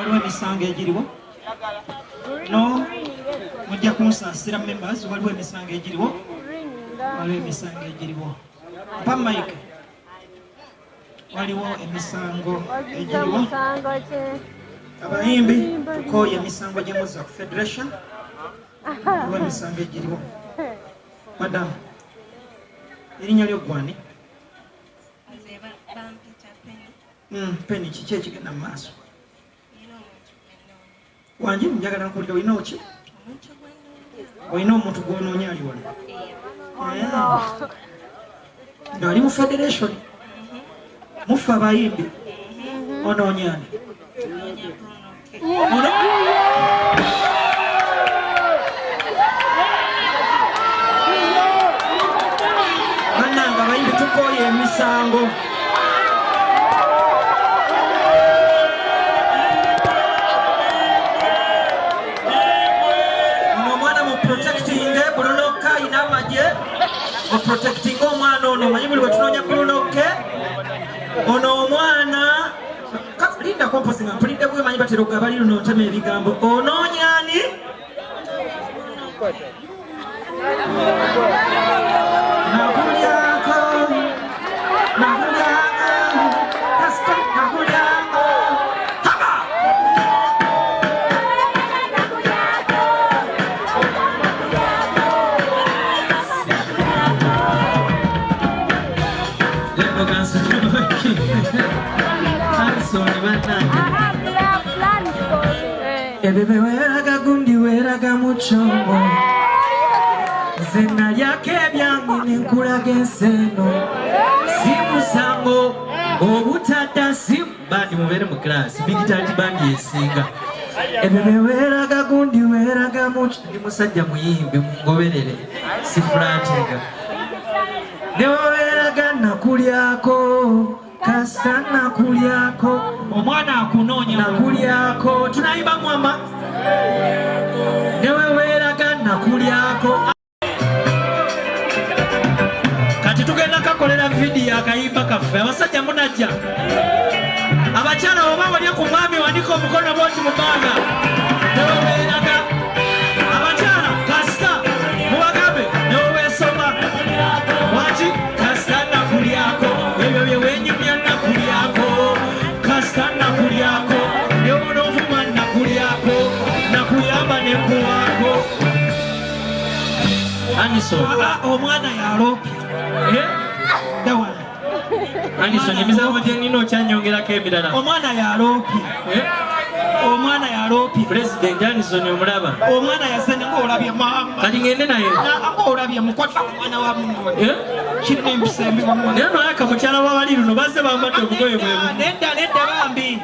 waliwo emisango egiriwo no mujja kunsaasira members waliwo emisango egiriwo mpa mike waliwo emisango egiriwo abayimbi tukooye emisango gyemuza ku federation waliwo emisango egiriwo madam erinnya lyoggwani Penny kiki ekigenda mu maaso wange njagala nkuwulira olina omuntu gw'onoonya ali wano ng'ali mu federation mufe abayimbi onoonyani bannanga abayimbi tukooye emisango Bruno kaina maje o protecting omwana ono manyi buli wetunoonya Bruno ke ono omwana linda composing mpulidde bwe manyi batera okugaba lino n'otema ebigambo onoonyani nakulyako kasita nakulyako haba Ebebe weraga gundi weraga muchombo Zena yake byangi ninkulaga enseno Simusango obutata simu bandi mubere mu class bigitali bandi yesinga Ebebe weraga gundi weraga muchombo Ndi musajja muyimbe mungoberere sifulatinga Dewa weraga nakulyako Kasa nakulyako omwana akunoonya nakulyako tunayimba mwamba newe weraga nakulyako kati tugenda kakolera vidiyo akayimba kaffe abasajja munajja abakyala oba walya ku mwami wandika omukono bwoti mu bbanga newe weraga abakyala kasita mubagambe newe weesoma waki kasita nakulyako ebyo byewenyumya nakulyako kasita nakulyako newonovuma nakulyako nakuyamba nekuwako Anderson omwana yalopye dawana Anderson emisango gyenina okyanyongerako emirala omwana yalopye President Anderson omulaba omwana yasene ng'olabye mama kati ngende naye ng'olabye mukwata ku mwana wa munno kirina empisa embi naye noyaka mukyala w'abali luno bazze bambadde obugoye bwebu nedda bambi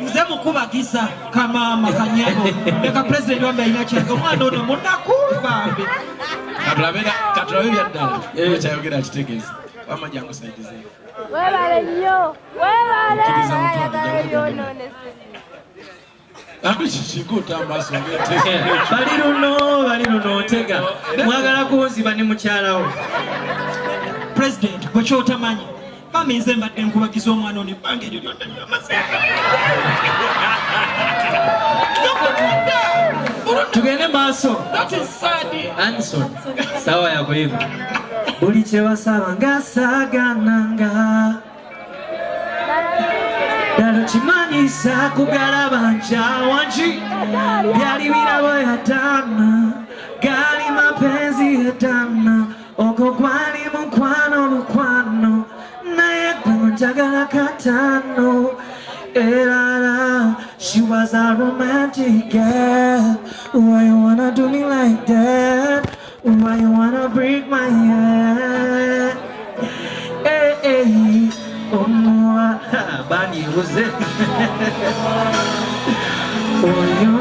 nze mukubagisa kamaama kanyabo leka President wambe alina kyenge omwana ono munaku bambi katulabe byaddala ekyayogera akitegeeza wama jangu saidize webale nnyo webale bali luno otega mwagala kunziba ne mukyalawo President bwekyotamanyi mami nze mbadde nkubagiza omwana ono ebbanga eryo lyonna lyamaseeka tugende maaso Anderson sawa yakoyivu buli kyebasaba ngasaagananga dalo kimanyisa kugalaba nkyawanki byali birabo yatana gali mapenzi yatana oko gwali mukwano naye gwe njagala katano Erara, she was a romantic girl. Why you wanna do me like that? Why you wanna break my heart? Hey, hey, Omuwala Bani was it? Oh, you,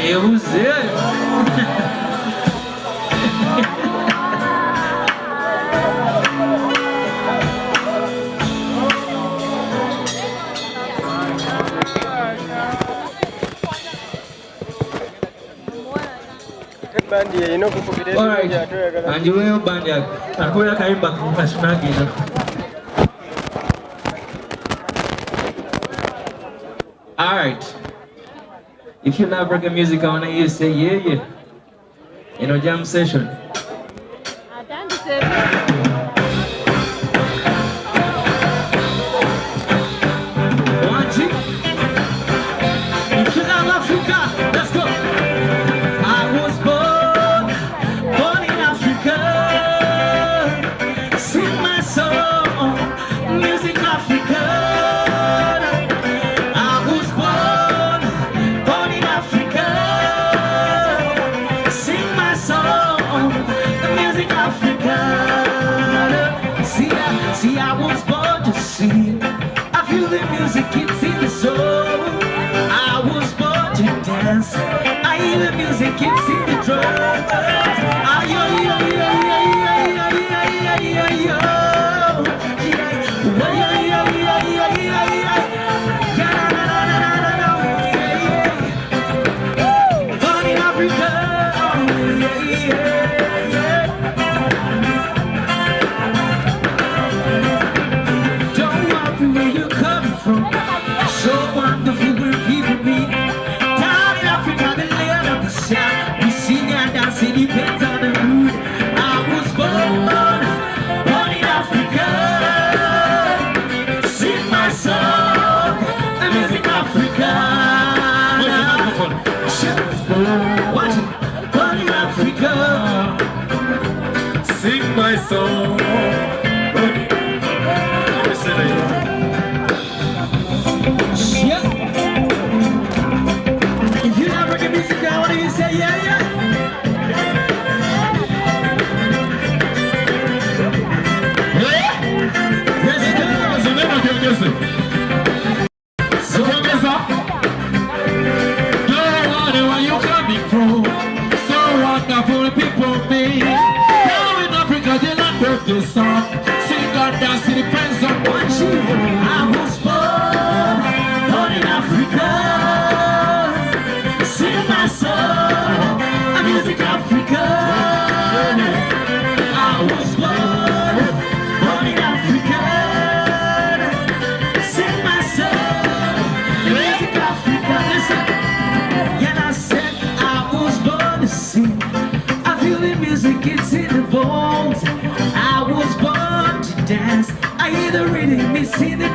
it was it. Bandi you know kukubira andi weyo bandi akoya kayimba kashinagira Alright. If you love reggae music, I want to hear you say yeah, yeah. In a jam session. If you love Africa, let's go. I was born in Africa. Sing my song, music Africa. I was born in Africa. Sing my song, music Africa. See, I was born to sing. I feel the music, it's in the soul. I was born to dance. I hear the music, it's in the drum. Born in Africa. Don't worry where you're coming from. So wonderful where people meet. Down in Africa, the land of the sun. We sing and dance, it depends on the mood. I was born in Africa. Sing my song, the music Africa. Watch it, born in Africa. Sing my song. Yep. If you love reggae music, I want you to say yeah, yeah. Let's go. So don't wonder where you coming from. So wonderful people made. Now in Africa, they land of the song. Sing and dance, it depends on what you want. I was born in Africa. Sing my song, music Africa. I was born in Africa. Sing my song, music Africa. Listen, yeah, I said I was born to sing. I feel the music, it's in the bones. I was born to dance. I hear the rhythm, it's in the